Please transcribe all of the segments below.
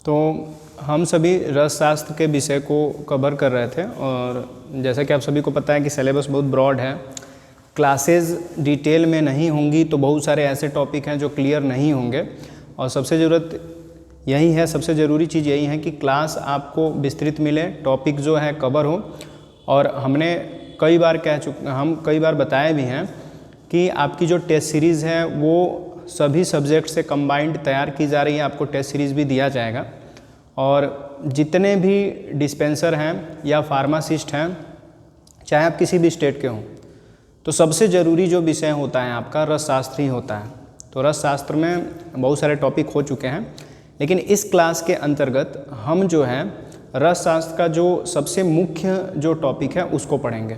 तो हम सभी रसशास्त्र के विषय को कवर कर रहे थे और जैसा कि आप सभी को पता है कि सिलेबस बहुत ब्रॉड है, क्लासेस डिटेल में नहीं होंगी तो बहुत सारे ऐसे टॉपिक हैं जो क्लियर नहीं होंगे और सबसे सबसे ज़रूरी चीज़ यही है कि क्लास आपको विस्तृत मिले, टॉपिक जो है कवर हो। और हमने कई बार बताए भी हैं कि आपकी जो टेस्ट सीरीज़ है वो सभी सब्जेक्ट से कंबाइंड तैयार की जा रही है, आपको टेस्ट सीरीज़ भी दिया जाएगा। और जितने भी डिस्पेंसर हैं या फार्मासिस्ट हैं, चाहे आप किसी भी स्टेट के हों, तो सबसे ज़रूरी जो विषय होता है आपका रसशास्त्र ही होता है। तो रसशास्त्र में बहुत सारे टॉपिक हो चुके हैं, लेकिन इस क्लास के अंतर्गत हम जो है रसशास्त्र का जो सबसे मुख्य जो टॉपिक है उसको पढ़ेंगे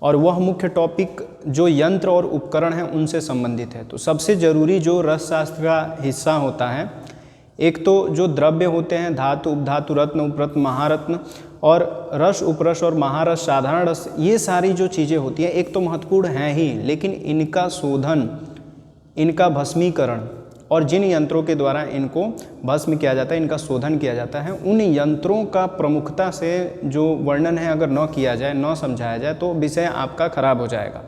और वह मुख्य टॉपिक जो यंत्र और उपकरण हैं उनसे संबंधित है। तो सबसे ज़रूरी जो रसशास्त्र का हिस्सा होता है, एक तो जो द्रव्य होते हैं धातु, उपधातु, रत्न, उपरत्न, महारत्न और रस, उपरस और महारस, साधारण रस, ये सारी जो चीज़ें होती हैं एक तो महत्वपूर्ण हैं ही, लेकिन इनका शोधन, इनका भस्मीकरण और जिन यंत्रों के द्वारा इनको भस्म किया जाता है, इनका शोधन किया जाता है, उन यंत्रों का प्रमुखता से जो वर्णन है अगर न किया जाए, न समझाया जाए तो विषय आपका खराब हो जाएगा।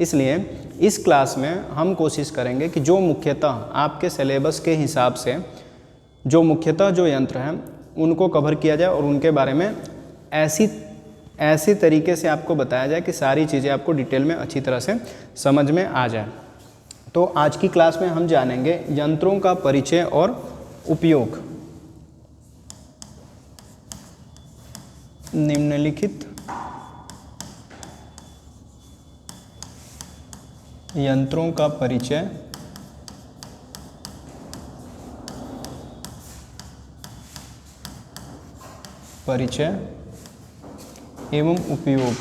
इसलिए इस क्लास में हम कोशिश करेंगे कि जो मुख्यतः आपके सिलेबस के हिसाब से जो मुख्यतः जो यंत्र हैं उनको कवर किया जाए और उनके बारे में ऐसी तरीके से आपको बताया जाए कि सारी चीज़ें आपको डिटेल में अच्छी तरह से समझ में आ जाए। तो आज की क्लास में हम जानेंगे यंत्रों का परिचय और उपयोग। निम्नलिखित यंत्रों का परिचय एवं उपयोग।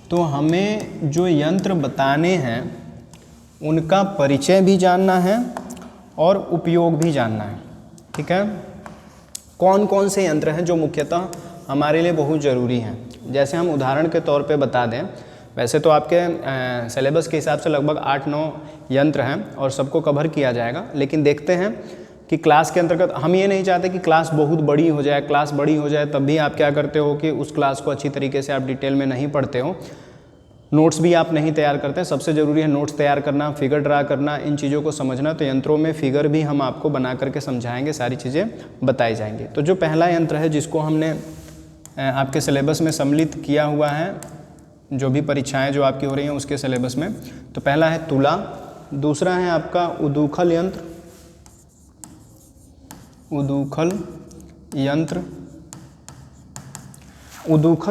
तो हमें जो यंत्र बताने हैं उनका परिचय भी जानना है और उपयोग भी जानना है, ठीक है। कौन कौन से यंत्र हैं जो मुख्यतः हमारे लिए बहुत ज़रूरी हैं। जैसे हम उदाहरण के तौर पे बता दें, वैसे तो आपके सिलेबस के हिसाब से लगभग 8-9 यंत्र हैं और सबको कवर किया जाएगा, लेकिन देखते हैं कि क्लास के अंतर्गत हम ये नहीं चाहते कि क्लास बहुत बड़ी हो जाए। क्लास बड़ी हो जाए तब भी आप क्या करते हो कि उस क्लास को अच्छी तरीके से आप डिटेल में नहीं पढ़ते हो, नोट्स भी आप नहीं तैयार करते हैं। सबसे ज़रूरी है नोट्स तैयार करना, फिगर ड्रा करना, इन चीज़ों को समझना। तो यंत्रों में फिगर भी हम आपको बना करके समझाएंगे, सारी चीज़ें बताई जाएंगी। तो जो पहला यंत्र है जिसको हमने आपके सिलेबस में सम्मिलित किया हुआ है, जो भी परीक्षाएँ जो आपकी हो रही हैं उसके सिलेबस में, तो पहला है तुला, दूसरा है आपका उदूखल यंत्र, उदूखल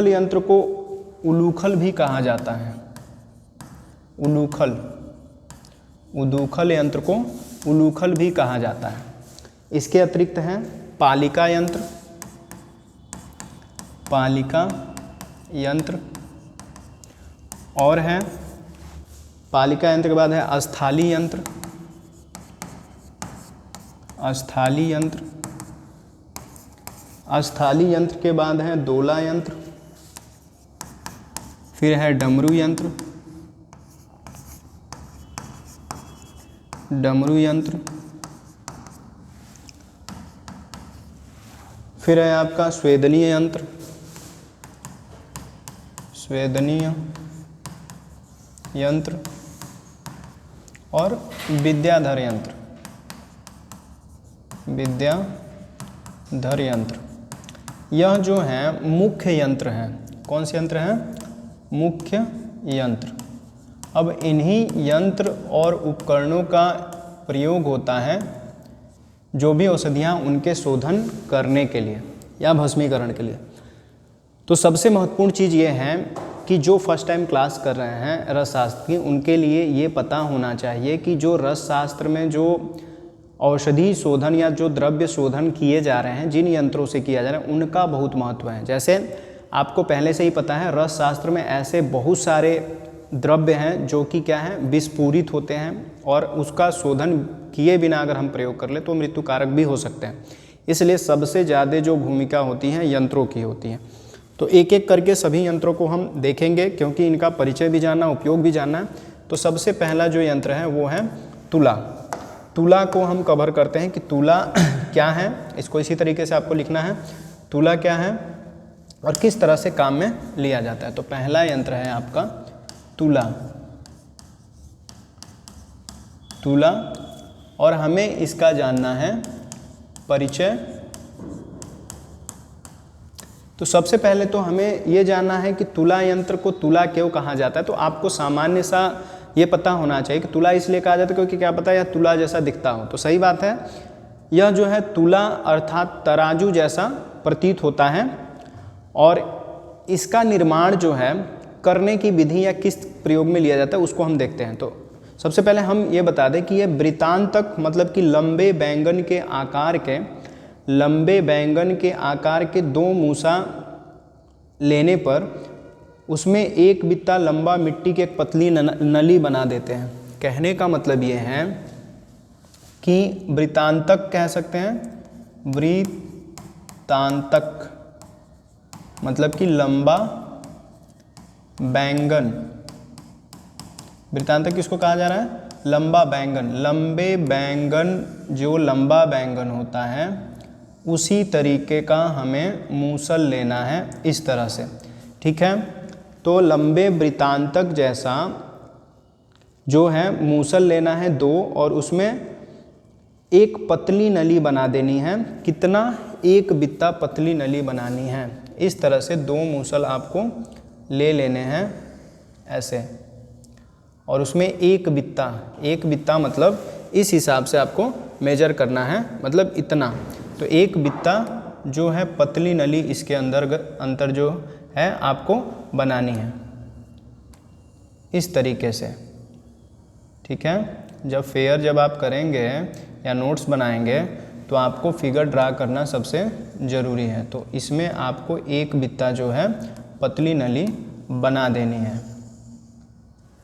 यंत्र को उलूखल भी कहा जाता है। उदूखल यंत्र को उलूखल भी कहा जाता है। इसके अतिरिक्त है पालिका यंत्र और है पालिका यंत्र के बाद है अस्थाली यंत्र के बाद है दोला यंत्र, फिर है डमरू यंत्र, फिर है आपका स्वेदनीय यंत्र और विद्याधर यंत्र। यह जो है मुख्य यंत्र हैं। कौन से यंत्र हैं? मुख्य यंत्र। अब इन्हीं यंत्र और उपकरणों का प्रयोग होता है जो भी औषधियाँ उनके शोधन करने के लिए या भस्मीकरण के लिए। तो सबसे महत्वपूर्ण चीज़ ये है कि जो फर्स्ट टाइम क्लास कर रहे हैं रसशास्त्र की, उनके लिए ये पता होना चाहिए कि जो रसशास्त्र में जो औषधि शोधन या जो द्रव्य शोधन किए जा रहे हैं, जिन यंत्रों से किया जा रहा है, उनका बहुत महत्व है। जैसे आपको पहले से ही पता है रसशास्त्र में ऐसे बहुत सारे द्रव्य हैं जो कि क्या है, विस्फोरित होते हैं और उसका शोधन किए बिना अगर हम प्रयोग कर ले तो मृत्यु कारक भी हो सकते हैं। इसलिए सबसे ज़्यादा जो भूमिका होती है यंत्रों की होती है। तो एक एक करके सभी यंत्रों को हम देखेंगे क्योंकि इनका परिचय भी जानना, उपयोग भी जानना है। तो सबसे पहला जो यंत्र है वो है तुला। तुला को हम कवर करते हैं कि तुला क्या है, इसको इसी तरीके से आपको लिखना है, तुला क्या है और किस तरह से काम में लिया जाता है। तो पहला यंत्र है आपका तुला, तुला, और हमें इसका जानना है परिचय। तो सबसे पहले तो हमें ये जानना है कि तुला यंत्र को तुला क्यों कहा जाता है। तो आपको सामान्य सा ये पता होना चाहिए कि तुला इसलिए कहा जाता है क्योंकि क्या पता है यह तुला जैसा दिखता हो। तो सही बात है, यह जो है तुला अर्थात तराजू जैसा प्रतीत होता है, और इसका निर्माण जो है करने की विधि या किस प्रयोग में लिया जाता है उसको हम देखते हैं। तो सबसे पहले हम ये बता दें कि यह वृत्तांतक मतलब कि लंबे बैंगन के आकार के, लंबे बैंगन के आकार के दो मूसा लेने पर उसमें एक बित्ता लंबा मिट्टी की एक पतली नली बना देते हैं। कहने का मतलब ये है कि वृत्तांतक कह सकते हैं, वृत्तांतक मतलब कि लंबा बैंगन। वृत्तांतक किसको कहा जा रहा है? लंबा बैंगन। लंबे बैंगन, जो लंबा बैंगन होता है उसी तरीके का हमें मूसल लेना है इस तरह से, ठीक है। तो लंबे वृत्तांतक जैसा जो है मूसल लेना है दो, और उसमें एक पतली नली बना देनी है। कितना? एक बित्ता पतली नली बनानी है। इस तरह से दो मूसल आपको ले लेने हैं ऐसे, और उसमें एक बित्ता मतलब इस हिसाब से आपको मेजर करना है, मतलब इतना। तो एक बित्ता जो है पतली नली इसके अंतर जो है आपको बनानी है इस तरीके से, ठीक है। जब आप करेंगे या नोट्स बनाएंगे तो आपको फिगर ड्रा करना सबसे ज़रूरी है। तो इसमें आपको एक बित्ता जो है पतली नली बना देनी है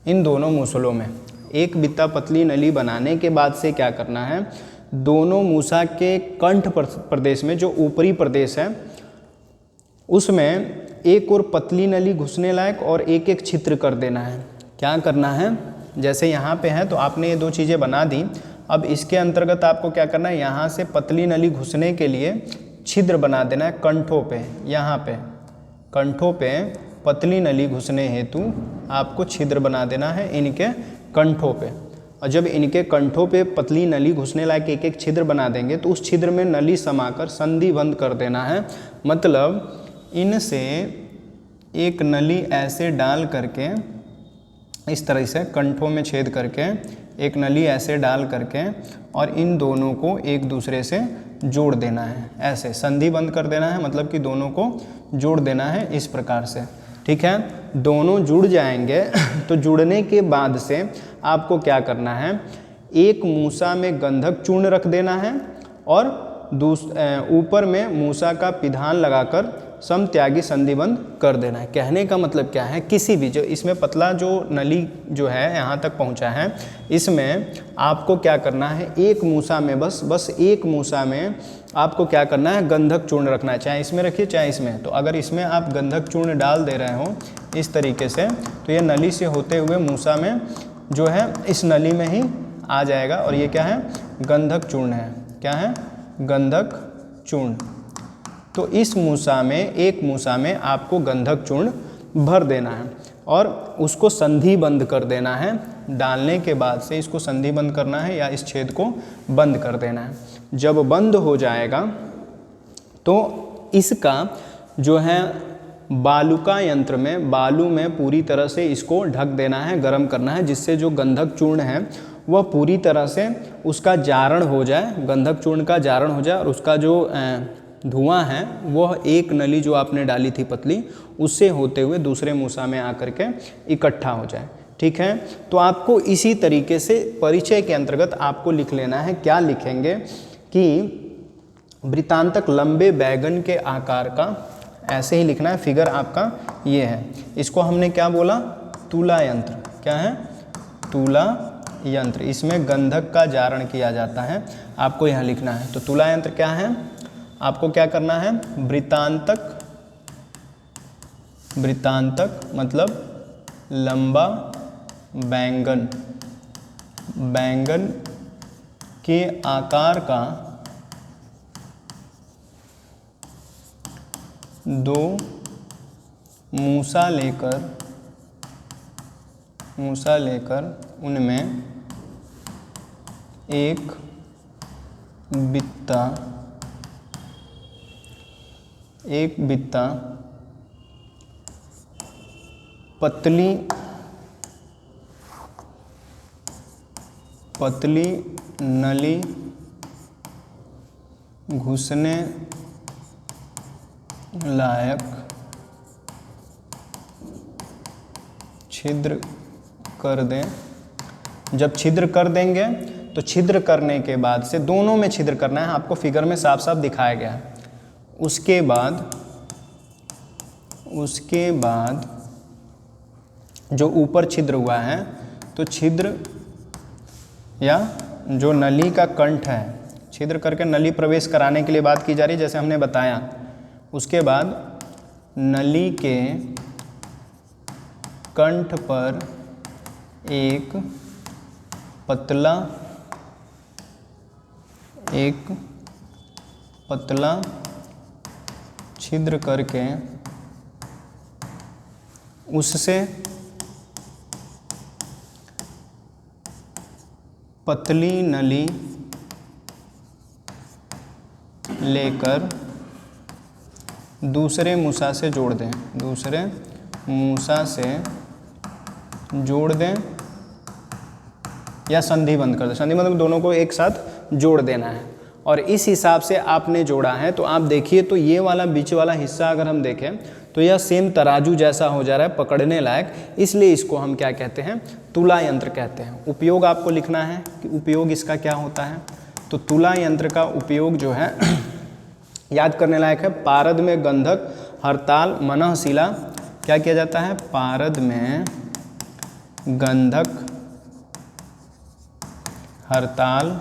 इन दोनों मूसलों में। एक बित्ता पतली नली बनाने के बाद से क्या करना है, दोनों मूसा के कंठ प्रदेश में जो ऊपरी प्रदेश है उसमें एक और पतली नली घुसने लायक और एक एक छिद्र कर देना है। क्या करना है, जैसे यहाँ पे है तो आपने ये दो चीज़ें बना दी। अब इसके अंतर्गत आपको क्या करना है, यहाँ से पतली नली घुसने के लिए छिद्र बना देना है कंठों पे। यहाँ पे कंठों पे पतली नली घुसने हेतु आपको छिद्र बना देना है इनके कंठों पे। और जब इनके कंठों पे पतली नली घुसने लायक एक एक छिद्र बना देंगे तो उस छिद्र में नली समाकर संधि बंद कर देना है। मतलब इनसे एक नली ऐसे डाल करके इस तरह से कंठों में छेद करके एक नली ऐसे डाल करके और इन दोनों को एक दूसरे से जोड़ देना है। ऐसे संधि बंद कर देना है, मतलब कि दोनों को जोड़ देना है इस प्रकार से, ठीक है। दोनों जुड़ जाएंगे तो जुड़ने के बाद से आपको क्या करना है, एक मूसा में गंधक चूर्ण रख देना है और ऊपर में मूसा का पिधान लगाकर समत्यागी संधिबंध कर देना है। कहने का मतलब क्या है, किसी भी जो इसमें पतला जो नली जो है यहाँ तक पहुँचा है, इसमें आपको क्या करना है, एक मूसा में बस एक मूसा में आपको क्या करना है, गंधक चूर्ण रखना है। चाहे इसमें रखिए चाहे इसमें। तो अगर इसमें आप गंधक चूर्ण डाल दे रहे हो इस तरीके से तो ये नली से होते हुए मूसा में जो है इस नली में ही आ जाएगा, और ये क्या है, गंधक चूर्ण है। क्या है, गंधक चूर्ण। तो इस मूसा में, एक मूसा में आपको गंधक चूर्ण भर देना है और उसको संधि बंद कर देना है। डालने के बाद से इसको संधि बंद करना है या इस छेद को बंद कर देना है। जब बंद हो जाएगा तो इसका जो है बालुका यंत्र में, बालू में पूरी तरह से इसको ढक देना है, गर्म करना है, जिससे जो गंधक चूर्ण है वह पूरी तरह से उसका जारण हो जाए, गंधक चूर्ण का जारण हो जाए और उसका जो धुआं है वह एक नली जो आपने डाली थी पतली उससे होते हुए दूसरे मूसा में आकर के इकट्ठा हो जाए, ठीक है। तो आपको इसी तरीके से परिचय के अंतर्गत आपको लिख लेना है। क्या लिखेंगे कि वृत्तांतक लंबे बैगन के आकार का, ऐसे ही लिखना है। फिगर आपका ये है, इसको हमने क्या बोला, तुला यंत्र। क्या है, तुला यंत्र। इसमें गंधक का जारण किया जाता है, आपको यहाँ लिखना है। तो तुला यंत्र क्या है, आपको क्या करना है, वृत्तांतक मतलब लंबा बैंगन के आकार का 2 मूसा लेकर उनमें एक बित्ता पतली नली घुसने लायक छिद्र कर दें। जब छिद्र कर देंगे तो छिद्र करने के बाद से दोनों में छिद्र करना है, आपको फिगर में साफ साफ दिखाया गया है। उसके बाद जो ऊपर छिद्र हुआ है तो छिद्र या जो नली का कंठ है, छिद्र करके नली प्रवेश कराने के लिए बात की जा रही है, जैसे हमने बताया। उसके बाद नली के कंठ पर एक पतला छिद्र करके उससे पतली नली लेकर दूसरे मूसा से जोड़ दें। या संधि बंद कर दें। संधि मतलब दोनों को एक साथ जोड़ देना है। और इस हिसाब से आपने जोड़ा है तो आप देखिए, तो ये वाला बीच वाला हिस्सा अगर हम देखें तो यह सेम तराजू जैसा हो जा रहा है, पकड़ने लायक। इसलिए इसको हम क्या कहते हैं? तुला यंत्र कहते हैं। उपयोग आपको लिखना है कि उपयोग इसका क्या होता है। तो तुला यंत्र का उपयोग जो है याद करने लायक है। पारद में गंधक, हरताल, मनःशिला क्या किया जाता है? पारद में गंधक, हरताल,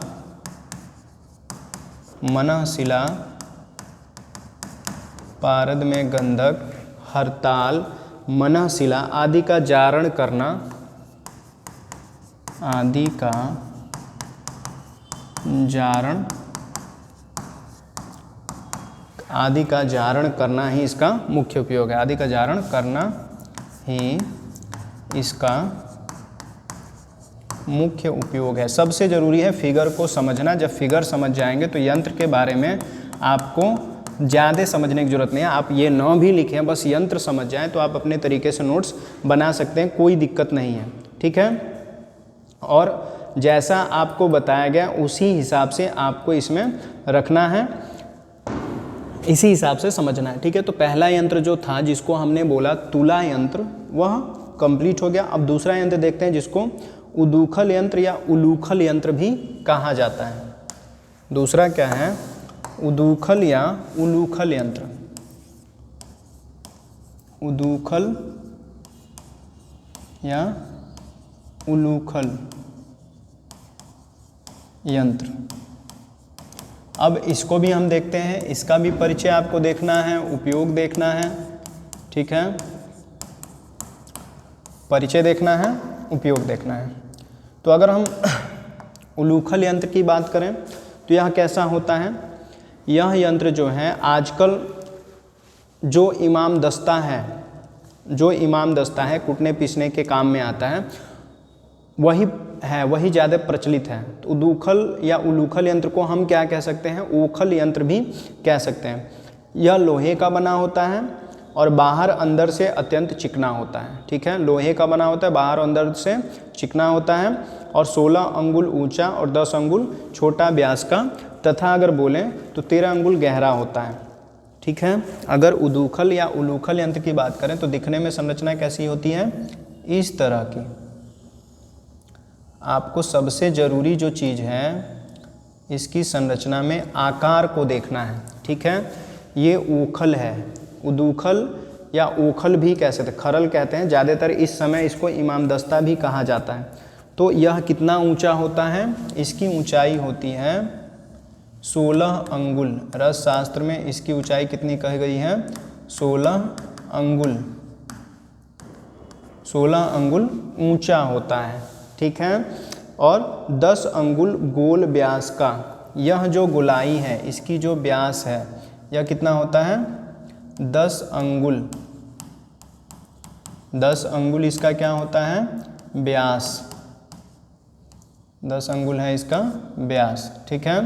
मनःशिला, पारद में गंधक, हरताल, मनःशिला आदि का जारण करना, आदि का जारण करना ही इसका मुख्य उपयोग है। आदि का जारण करना ही इसका मुख्य उपयोग है। सबसे ज़रूरी है फिगर को समझना। जब फिगर समझ जाएंगे तो यंत्र के बारे में आपको ज़्यादा समझने की ज़रूरत नहीं है। आप ये न भी लिखें, बस यंत्र समझ जाएं तो आप अपने तरीके से नोट्स बना सकते हैं, कोई दिक्कत नहीं है। ठीक है। और जैसा आपको बताया गया उसी हिसाब से आपको इसमें रखना है, इसी हिसाब से समझना है। ठीक है। तो पहला यंत्र जो था जिसको हमने बोला तुला यंत्र, वह कंप्लीट हो गया। अब दूसरा यंत्र देखते हैं जिसको उदूखल यंत्र या उलूखल यंत्र भी कहा जाता है। दूसरा क्या है? उदूखल या उलूखल यंत्र। उदूखल या उलूखल यंत्र। अब इसको भी हम देखते हैं, इसका भी परिचय आपको देखना है, उपयोग देखना है। ठीक है। परिचय देखना है, उपयोग देखना है। तो अगर हम उलूखल यंत्र की बात करें तो यह कैसा होता है? यह यंत्र जो है आजकल जो इमाम दस्ता है कूटने पीसने के काम में आता है, वही ज़्यादा प्रचलित है। तो उदूखल या उलूखल यंत्र को हम क्या कह सकते हैं? ओखल यंत्र भी कह सकते हैं। यह लोहे का बना होता है और बाहर अंदर से अत्यंत चिकना होता है। ठीक है। लोहे का बना होता है, बाहर अंदर से चिकना होता है और 16 अंगुल ऊंचा और 10 अंगुल छोटा व्यास का, तथा अगर बोलें तो 13 अंगुल गहरा होता है। ठीक है। अगर उदूखल या उलूखल यंत्र की बात करें तो दिखने में संरचना कैसी होती है? इस तरह की। आपको सबसे ज़रूरी जो चीज़ है इसकी संरचना में आकार को देखना है। ठीक है। ये ओखल है। उदूखल या ओखल भी कह सकते हैं, खरल कहते हैं। ज़्यादातर इस समय इसको इमामदस्ता भी कहा जाता है। तो यह कितना ऊंचा होता है? इसकी ऊंचाई होती है 16 अंगुल। रस शास्त्र में इसकी ऊंचाई कितनी कही गई है? 16 अंगुल। 16 अंगुल ऊंचा होता है। ठीक है। और 10 अंगुल गोल व्यास का। यह जो गोलाई है इसकी जो व्यास है यह कितना होता है 10 अंगुल। 10 अंगुल इसका क्या होता है व्यास, 10 अंगुल है इसका व्यास, ठीक है।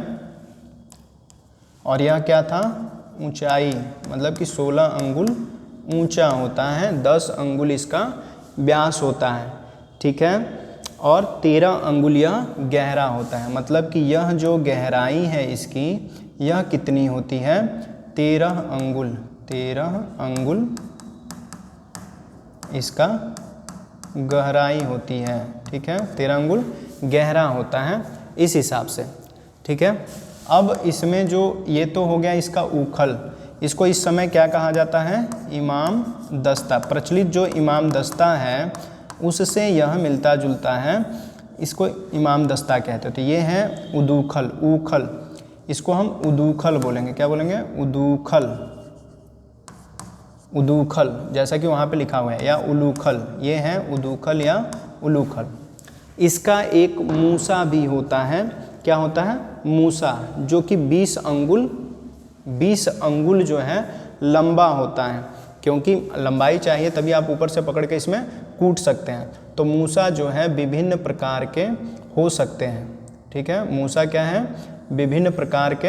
और यह क्या था ऊंचाई, मतलब कि 16 अंगुल ऊंचा होता है, 10 अंगुल इसका व्यास होता है, ठीक है। और 13 अंगुल यह गहरा होता है, मतलब कि यह जो गहराई है इसकी यह कितनी होती है 13 अंगुल। 13 अंगुल इसका गहराई होती है, ठीक है। 13 अंगुल गहरा होता है इस हिसाब से, ठीक है। अब इसमें जो ये तो हो गया इसका उखल, इसको इस समय क्या कहा जाता है इमाम दस्ता। प्रचलित जो इमाम दस्ता है उससे यह मिलता जुलता है, इसको इमाम दस्ता कहते हैं। तो ये है उदूखल, उखल, इसको हम उदूखल बोलेंगे। क्या बोलेंगे उदूखल, उदूखल जैसा कि वहाँ पे लिखा हुआ है, या उलूखल, ये है उदूखल या उलूखल। इसका एक मूसा भी होता है, क्या होता है मूसा, जो कि 20 अंगुल जो है लंबा होता है, क्योंकि लंबाई चाहिए तभी आप ऊपर से पकड़ के इसमें कूट सकते हैं। तो मूसा जो है विभिन्न प्रकार के हो सकते हैं, ठीक है। मूसा क्या है विभिन्न प्रकार के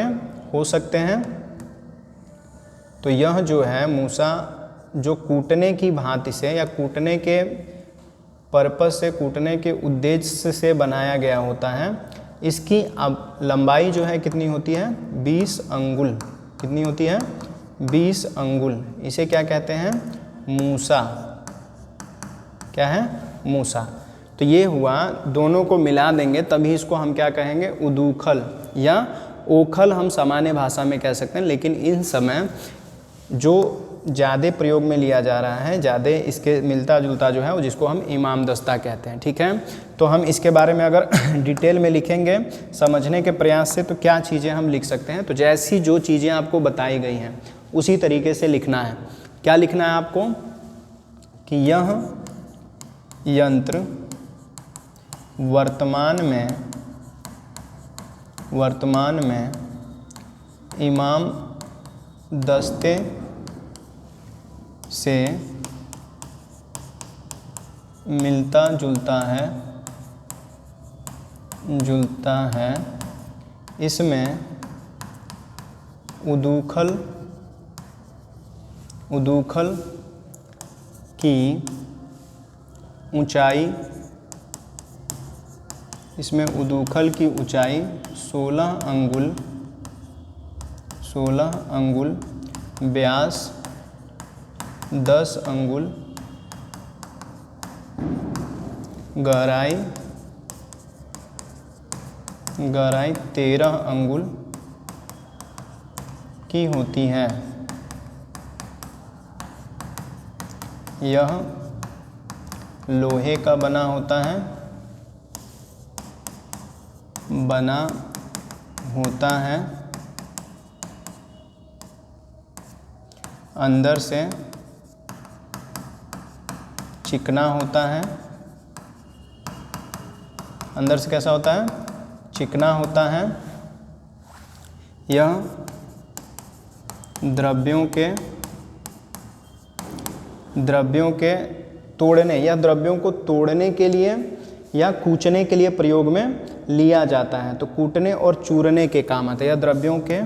हो सकते हैं। तो यह जो है मूसा जो कूटने की भांति से या कूटने के पर्पस से, कूटने के उद्देश्य से बनाया गया होता है। इसकी अब लंबाई जो है कितनी होती है 20 अंगुल, कितनी होती है 20 अंगुल। इसे क्या कहते हैं मूसा, क्या है मूसा। तो ये हुआ, दोनों को मिला देंगे तभी इसको हम क्या कहेंगे उदूखल या ओखल हम सामान्य भाषा में कह सकते हैं। लेकिन इन समय जो ज़्यादा प्रयोग में लिया जा रहा है, ज़्यादा इसके मिलता जुलता जो है वो जिसको हम इमाम दस्ता कहते हैं, ठीक है। तो हम इसके बारे में अगर डिटेल में लिखेंगे समझने के प्रयास से तो क्या चीज़ें हम लिख सकते हैं। तो जैसी जो चीज़ें आपको बताई गई हैं उसी तरीके से लिखना है। क्या लिखना है आपको कि यह यंत्र वर्तमान में इमाम दस्ते से मिलता जुलता है। इसमें उदूखल की ऊंचाई, इसमें उदूखल की ऊंचाई 16 अंगुल, व्यास 10 अंगुल, गहराई 13 अंगुल की होती है। यह लोहे का बना होता है, अंदर से चिकना होता है। अंदर से कैसा होता है चिकना होता है। यह द्रव्यों के तोड़ने या द्रव्यों को तोड़ने के लिए या कूचने के लिए प्रयोग में लिया जाता है। तो कूटने और चूरने के काम आता है, या द्रव्यों के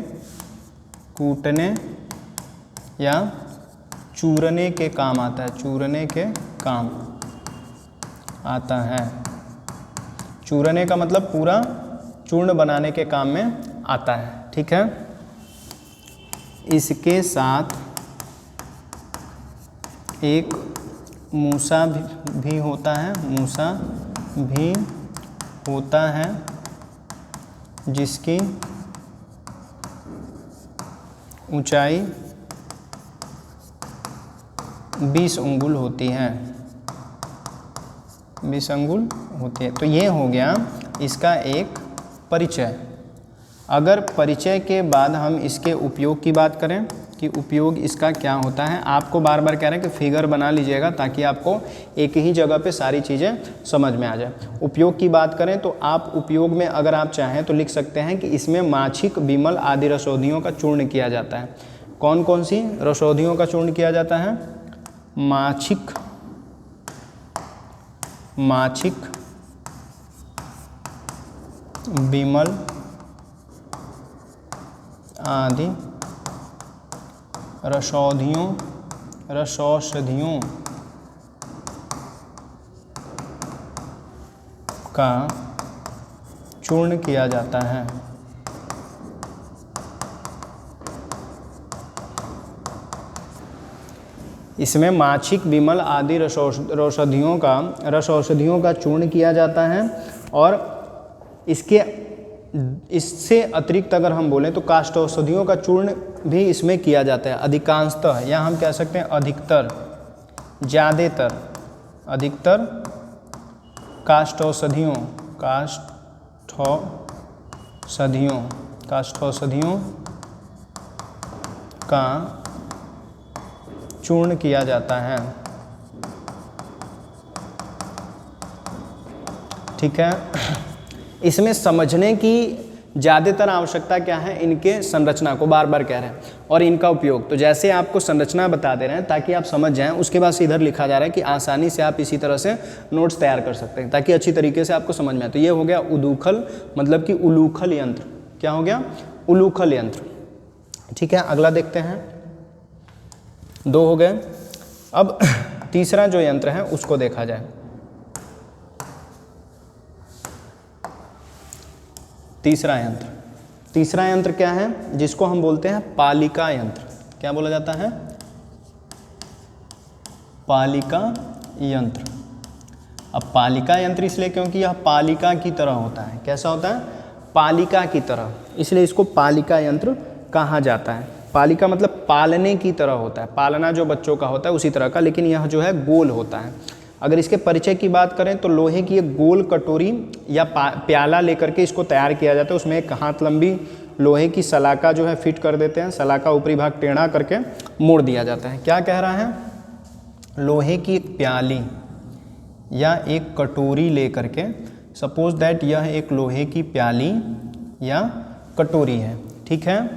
कूटने या चूरने के काम आता है, चूरने के काम आता है। चूरने का मतलब पूरा चूर्ण बनाने के काम में आता है, ठीक है। इसके साथ एक मूसा भी होता है, जिसकी ऊंचाई 20 अंगुल होती है, 20 अंगुल होती है। तो ये हो गया इसका एक परिचय। अगर परिचय के बाद हम इसके उपयोग की बात करें कि उपयोग इसका क्या होता है। आपको बार बार कह रहे हैं कि फिगर बना लीजिएगा ताकि आपको एक ही जगह पे सारी चीज़ें समझ में आ जाए। उपयोग की बात करें तो आप उपयोग में अगर आप चाहें तो लिख सकते हैं कि इसमें माछिक, बिमल आदि रसौधियों का चूर्ण किया जाता है। कौन कौन सी रसौधियों का चूर्ण किया जाता है? माछिक, बिमल आदि रसौधियों का चूर्ण किया जाता है। इसमें माछिक, बिमल आदि रसौधियों का चूर्ण किया जाता है और इससे अतिरिक्त अगर हम बोलें तो काष्ठौषधियों का चूर्ण भी इसमें किया जाता है अधिकांशतः, या हम कह सकते हैं अधिकतर, ज़्यादातर, अधिकतर काष्ठौषधियों का चूर्ण किया जाता है। ठीक है, इसमें समझने की ज़्यादातर आवश्यकता क्या है? इनके संरचना को बार बार कह रहे हैं और इनका उपयोग। तो जैसे आपको संरचना बता दे रहे हैं ताकि आप समझ जाएं, उसके बाद से इधर लिखा जा रहा है कि आसानी से आप इसी तरह से नोट्स तैयार कर सकते हैं ताकि अच्छी तरीके से आपको समझ में आए। तो ये हो गया उदूखल, मतलब कि उलूखल यंत्र। क्या हो गया? उलूखल यंत्र। ठीक है, अगला देखते हैं। 2 हो गए। अब तीसरा जो यंत्र है उसको देखा जाए। तीसरा यंत्र क्या है? जिसको हम बोलते हैं पालिका यंत्र। क्या बोला जाता है? पालिका यंत्र। अब पालिका यंत्र इसलिए क्योंकि यह पालिका की तरह होता है। कैसा होता है? पालिका की तरह, इसलिए इसको पालिका यंत्र कहा जाता है। पालिका मतलब पालने की तरह होता है, पालना जो बच्चों का होता है उसी तरह का, लेकिन यह जो है गोल होता है। अगर इसके परिचय की बात करें तो लोहे की एक गोल कटोरी या प्याला लेकर के इसको तैयार किया जाता है। उसमें एक हाथ लंबी लोहे की सलाका जो है फिट कर देते हैं। सलाका ऊपरी भाग टेढ़ा करके मोड़ दिया जाता है। क्या कह रहा है? लोहे की एक प्याली या एक कटोरी लेकर के, सपोज दैट यह एक लोहे की प्याली या कटोरी है। ठीक है,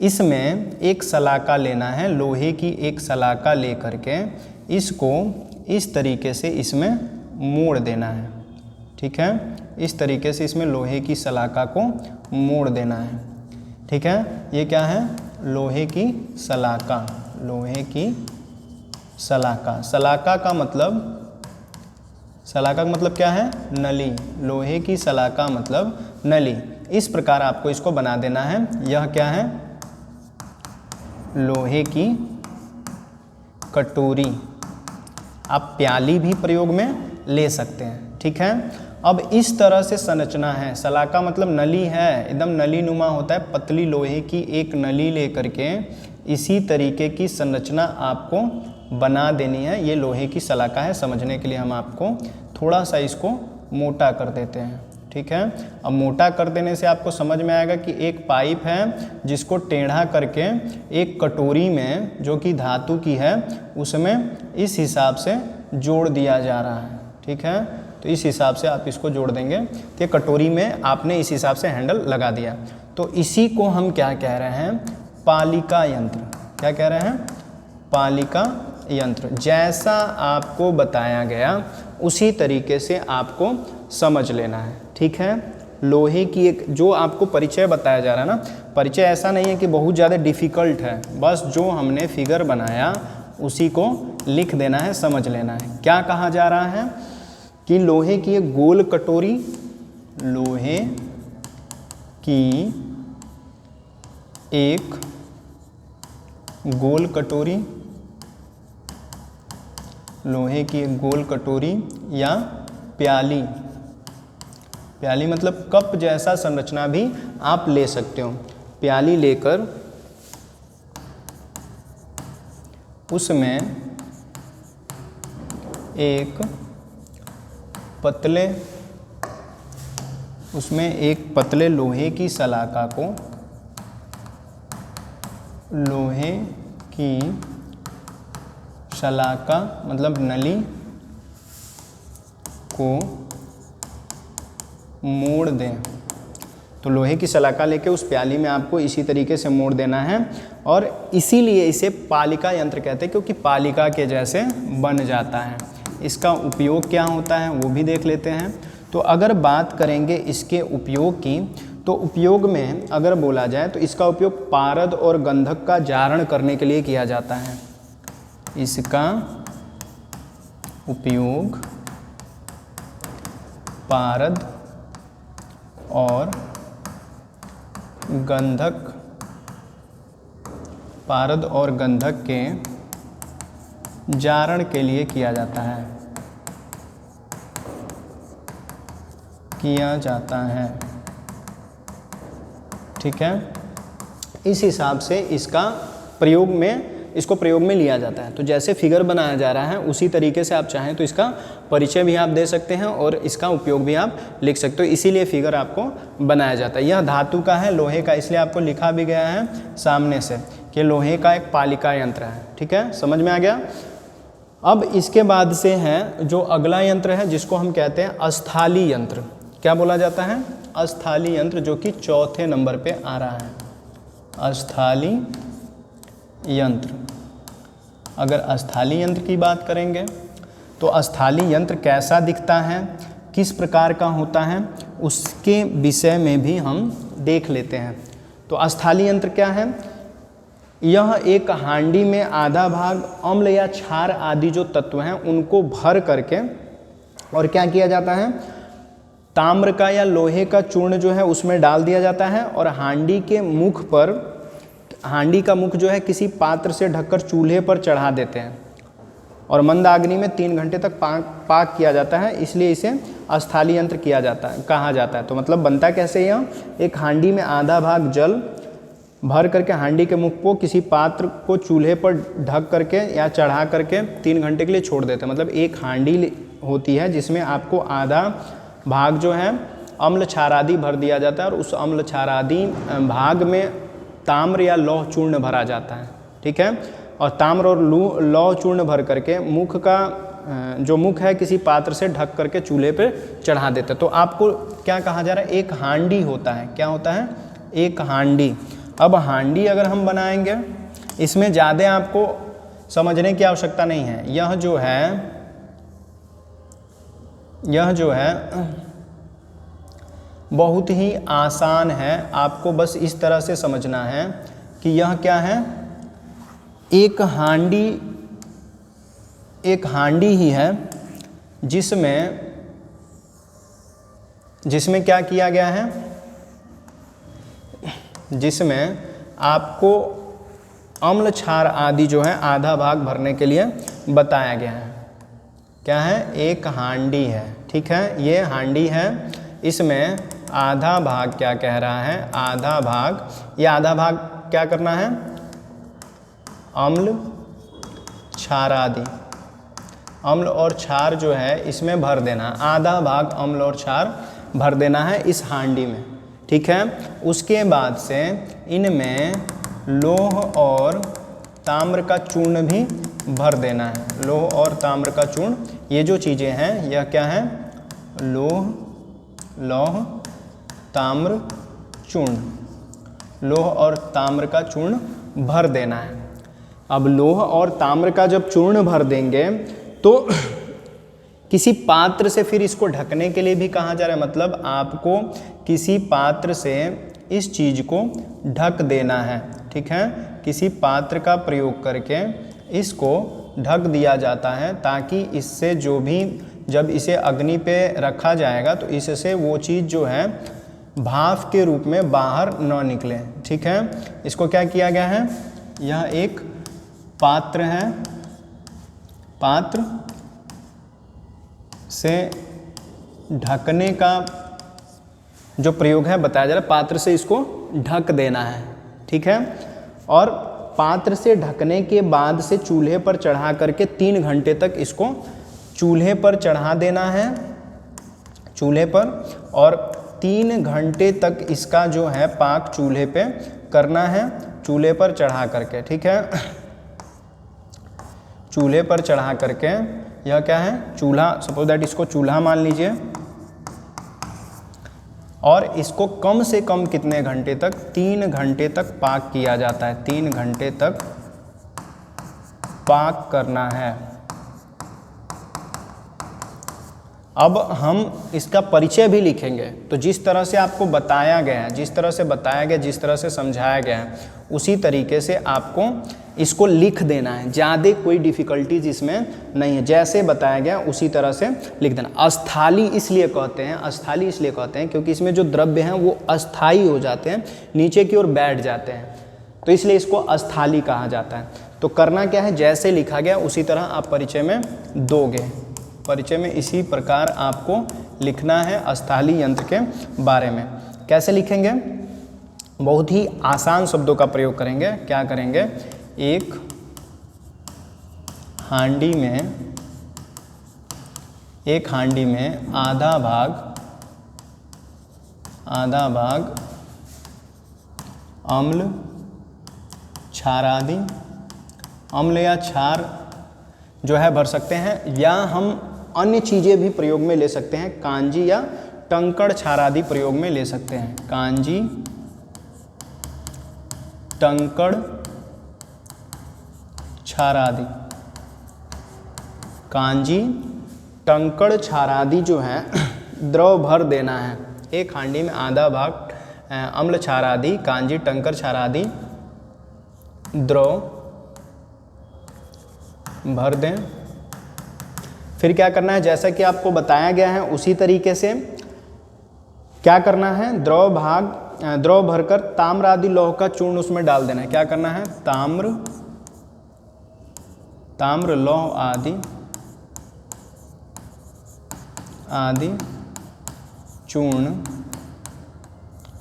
इसमें एक सलाका लेना है, लोहे की एक सलाका लेकर के इसको इस तरीके से इसमें मोड़ देना है। ठीक है, इस तरीके से इसमें लोहे की सलाका को मोड़ देना है। ठीक है, ये क्या है? लोहे की सलाका। लोहे की सलाका। सलाका का मतलब क्या है? नली। लोहे की सलाका मतलब नली। इस प्रकार आपको इसको बना देना है। यह क्या है? लोहे की कटोरी। आप प्याली भी प्रयोग में ले सकते हैं। ठीक है, अब इस तरह से संरचना है। सलाका मतलब नली है, एकदम नली नुमा होता है। पतली लोहे की एक नली लेकर के इसी तरीके की संरचना आपको बना देनी है। ये लोहे की सलाका है। समझने के लिए हम आपको थोड़ा सा इसको मोटा कर देते हैं। ठीक है, अब मोटा कर देने से आपको समझ में आएगा कि एक पाइप है जिसको टेढ़ा करके एक कटोरी में, जो कि धातु की है, उसमें इस हिसाब से जोड़ दिया जा रहा है। ठीक है, तो इस हिसाब से आप इसको जोड़ देंगे कि कटोरी में आपने इस हिसाब से हैंडल लगा दिया। तो इसी को हम क्या कह रहे हैं? पालिका यंत्र। क्या कह रहे हैं? पालिका यंत्र। जैसा आपको बताया गया उसी तरीके से आपको समझ लेना है। ठीक है, लोहे की एक जो आपको परिचय बताया जा रहा है ना, परिचय ऐसा नहीं है कि बहुत ज़्यादा डिफ़िकल्ट है, बस जो हमने फिगर बनाया उसी को लिख देना है, समझ लेना है। क्या कहा जा रहा है कि लोहे की एक गोल कटोरी, लोहे की एक गोल कटोरी, लोहे की एक गोल कटोरी या प्याली, प्याली मतलब कप जैसा संरचना भी आप ले सकते हो। प्याली लेकर उसमें एक पतले लोहे की सलाका को लोहे की शलाका मतलब नली को मोड़ दें। तो लोहे की शलाका लेके उस प्याली में आपको इसी तरीके से मोड़ देना है और इसीलिए इसे पालिका यंत्र कहते हैं, क्योंकि पालिका के जैसे बन जाता है। इसका उपयोग क्या होता है वो भी देख लेते हैं। तो अगर बात करेंगे इसके उपयोग की, तो उपयोग में अगर बोला जाए तो इसका उपयोग पारद और गंधक का जारण करने के लिए किया जाता है। इसका उपयोग पारद और गंधक के जारण के लिए किया जाता है। ठीक है, इस हिसाब से इसको प्रयोग में लिया जाता है। तो जैसे फिगर बनाया जा रहा है उसी तरीके से आप चाहें तो इसका परिचय भी आप दे सकते हैं और इसका उपयोग भी आप लिख सकते हो, इसीलिए फिगर आपको बनाया जाता है। यह धातु का है, लोहे का, इसलिए आपको लिखा भी गया है सामने से कि लोहे का एक पालिका यंत्र है। ठीक है, समझ में आ गया। अब इसके बाद से है जो अगला यंत्र है जिसको हम कहते हैं अस्थाली यंत्र। क्या बोला जाता है? अस्थाली यंत्र, जो कि चौथे नंबर पे आ रहा है। अस्थाली यंत्र। अगर अस्थाली यंत्र की बात करेंगे तो अस्थाली यंत्र कैसा दिखता है, किस प्रकार का होता है, उसके विषय में भी हम देख लेते हैं। तो अस्थाली यंत्र क्या है? यह एक हांडी में आधा भाग अम्ल या क्षार आदि जो तत्व हैं उनको भर करके और क्या किया जाता है, ताम्र का या लोहे का चूर्ण जो है उसमें डाल दिया जाता है और हांडी का मुख जो है किसी पात्र से ढककर चूल्हे पर चढ़ा देते हैं और मंद अग्नि में 3 घंटे तक पाक किया जाता है, इसलिए इसे अस्थाली यंत्र कहा जाता है। तो मतलब बनता कैसे? यह एक हांडी में आधा भाग जल भर करके हांडी के मुख को किसी पात्र को चूल्हे पर ढक करके या चढ़ा करके 3 घंटे के लिए छोड़ देते हैं। मतलब एक हांडी होती है जिसमें आपको आधा भाग जो है अम्ल क्षारादि भर दिया जाता है और उस अम्ल क्षारादि भाग में ताम्र या लौह चूर्ण भरा जाता है। ठीक है, और ताम्र और लौह चूर्ण भर करके जो मुख है किसी पात्र से ढक करके चूल्हे पे चढ़ा देते हैं। तो आपको क्या कहा जा रहा है? एक हांडी होता है। क्या होता है? एक हांडी। अब हांडी अगर हम बनाएंगे, इसमें ज़्यादा आपको समझने की आवश्यकता नहीं है। यह जो है बहुत ही आसान है, आपको बस इस तरह से समझना है कि यह क्या है, एक हांडी ही है जिसमें क्या किया गया है, जिसमें आपको अम्ल क्षार आदि जो है आधा भाग भरने के लिए बताया गया है। क्या है? एक हांडी है। ठीक है, ये हांडी है, इसमें आधा भाग क्या कह रहा है, आधा भाग, ये आधा भाग क्या करना है, अम्ल क्षार आदि, अम्ल और क्षार जो है इसमें भर देना, आधा भाग अम्ल और क्षार भर देना है इस हांडी में। ठीक है, उसके बाद से इनमें लौह और ताम्र का चूर्ण भी भर देना है। लौह और ताम्र का चूर्ण, ये जो चीज़ें हैं यह क्या है, लौह ताम्र चूर्ण, लौह और ताम्र का चूर्ण भर देना है। अब लौह और ताम्र का जब चूर्ण भर देंगे तो किसी पात्र से फिर इसको ढकने के लिए भी कहा जा रहा है, मतलब आपको किसी पात्र से इस चीज़ को ढक देना है। ठीक है, किसी पात्र का प्रयोग करके इसको ढक दिया जाता है ताकि इससे जो भी, जब इसे अग्नि पे रखा जाएगा तो इससे वो चीज़ जो है भाप के रूप में बाहर न निकले। ठीक है, इसको क्या किया गया है, यह एक पात्र है, पात्र से ढकने का जो प्रयोग है बताया जा रहा है, पात्र से इसको ढक देना है। ठीक है, और पात्र से ढकने के बाद से चूल्हे पर चढ़ा करके 3 घंटे तक इसको चूल्हे पर चढ़ा देना है, चूल्हे पर, और 3 घंटे तक इसका जो है पाक चूल्हे पे करना है, चूल्हे पर चढ़ा करके, ठीक है। चूल्हे पर चढ़ा करके, यह क्या है, चूल्हा, सपोज दैट इसको चूल्हा मान लीजिए, और इसको कम से कम कितने घंटे तक, 3 घंटे तक पाक किया जाता है, 3 घंटे तक पाक करना है। अब हम इसका परिचय भी लिखेंगे, तो जिस तरह से आपको बताया गया है, जिस तरह से बताया गया, जिस तरह से समझाया गया है, उसी तरीके से आपको इसको लिख देना है। ज़्यादा कोई डिफ़िकल्टीज इसमें नहीं है, जैसे बताया गया उसी तरह से लिख देना। अस्थाली इसलिए कहते हैं, अस्थाली इसलिए कहते हैं क्योंकि इसमें जो द्रव्य हैं वो अस्थाई हो जाते हैं, नीचे की ओर बैठ जाते हैं, तो इसलिए इसको अस्थाली कहा जाता है। तो करना क्या है, जैसे लिखा गया उसी तरह आप परिचय में दोगे। परिचय में इसी प्रकार आपको लिखना है अस्थाली यंत्र के बारे में। कैसे लिखेंगे, बहुत ही आसान शब्दों का प्रयोग करेंगे। क्या करेंगे, एक हांडी में आधा भाग अम्ल, क्षारादि, अम्ल या क्षार जो है भर सकते हैं, या हम अन्य चीज़ें भी प्रयोग में ले सकते हैं, कांजी या टंकड़ क्षारादि प्रयोग में ले सकते हैं। कांजी, टंकड़, क्षारादि, कांजी, टंकड़, क्षारादि जो है द्रव भर देना है। एक हांडी में आधा भाग अम्ल क्षारादि, कांजी, टंकड़, क्षारादि द्रव भर दें। फिर क्या करना है, जैसा कि आपको बताया गया है उसी तरीके से क्या करना है, द्रव भरकर ताम्र आदि लौह का चूर्ण उसमें डाल देना है। क्या करना है, ताम्र लौह आदि चूर्ण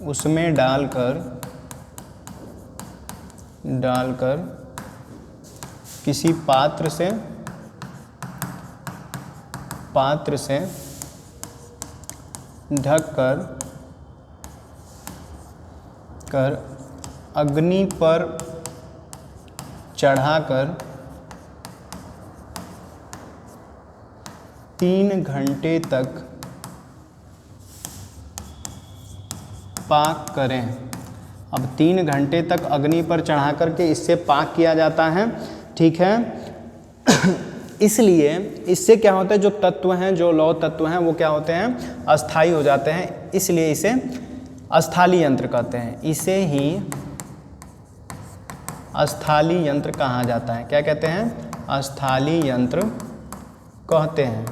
उसमें डालकर किसी पात्र से ढक कर अग्नि पर चढ़ाकर 3 घंटे तक पाक करें। अब 3 घंटे तक अग्नि पर चढ़ा करके इससे पाक किया जाता है, ठीक है। इसलिए इससे क्या होता है, जो तत्व हैं, जो लौह तत्व हैं, वो क्या होते हैं, अस्थाई हो जाते हैं, इसलिए इसे अस्थाली यंत्र कहते हैं। इसे ही अस्थाली यंत्र कहा जाता है। क्या कहते हैं, अस्थाली यंत्र कहते हैं,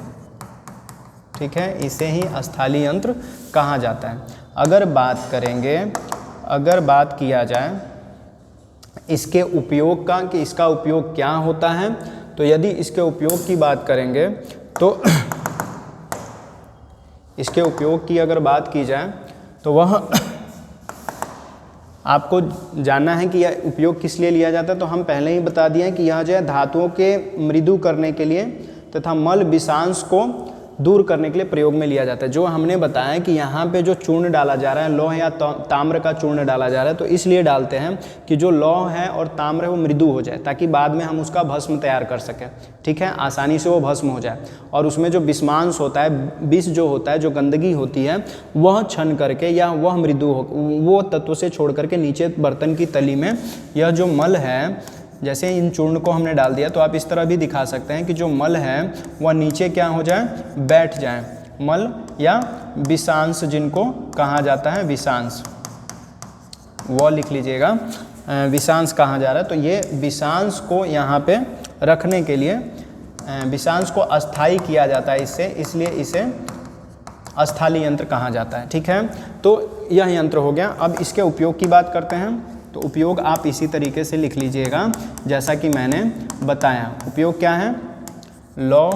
ठीक है। इसे ही अस्थाली यंत्र कहा जाता है। अगर बात किया जाए इसके उपयोग का, कि इसका उपयोग क्या होता है, तो यदि इसके उपयोग की बात करेंगे तो इसके उपयोग की अगर बात की जाए तो वह आपको जानना है कि यह उपयोग किस लिए लिया जाता है। तो हम पहले ही बता दिए हैं कि यह जो है धातुओं के मृदु करने के लिए तथा मल विषांश को दूर करने के लिए प्रयोग में लिया जाता है। जो हमने बताया कि यहाँ पे जो चूर्ण डाला जा रहा है, लौह या ताम्र का चूर्ण डाला जा रहा है, तो इसलिए डालते हैं कि जो लौह है और ताम्र है वो मृदु हो जाए, ताकि बाद में हम उसका भस्म तैयार कर सकें, ठीक है, आसानी से वो भस्म हो जाए। और उसमें जो विषांश होता है, विष जो होता है, जो गंदगी होती है, वह छन करके या वह मृदु हो, वो तत्व से छोड़ करके नीचे बर्तन की तली में यह जो मल है, जैसे इन चूर्ण को हमने डाल दिया, तो आप इस तरह भी दिखा सकते हैं कि जो मल है वह नीचे क्या हो जाए, बैठ जाए। मल या विषांश जिनको कहा जाता है, विषांश, वो लिख लीजिएगा, विषांश कहा जा रहा है। तो ये विषांश को यहाँ पे रखने के लिए विषांश को अस्थाई किया जाता है इससे, इसलिए इसे अस्थाली यंत्र कहा जाता है, ठीक है। तो यह यंत्र हो गया। अब इसके उपयोग की बात करते हैं। तो उपयोग आप इसी तरीके से लिख लीजिएगा जैसा कि मैंने बताया। उपयोग क्या है, लौह,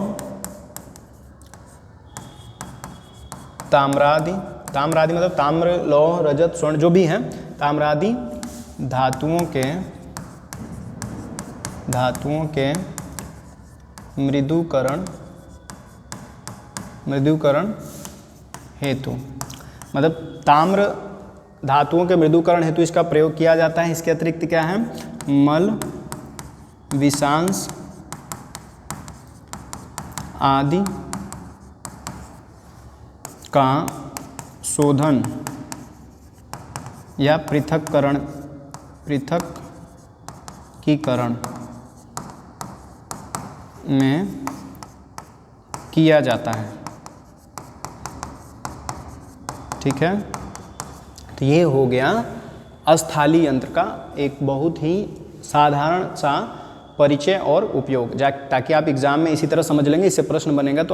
ताम्रादि, ताम्रादि मतलब ताम्र, लौह, रजत, स्वर्ण जो भी हैं, ताम्रादि धातुओं के मृदुकरण हेतु। मतलब ताम्र धातुओं के मृदुकरण हेतु इसका प्रयोग किया जाता है। इसके अतिरिक्त क्या है, मल विषांश आदि का शोधन या पृथक्कीकरण में किया जाता है। ठीक है, तो ये हो गया अस्थाली यंत्र का एक बहुत ही साधारण सा परिचय और उपयोग, ताकि आप एग्जाम में इसी तरह समझ लेंगे, इससे प्रश्न बनेगा तो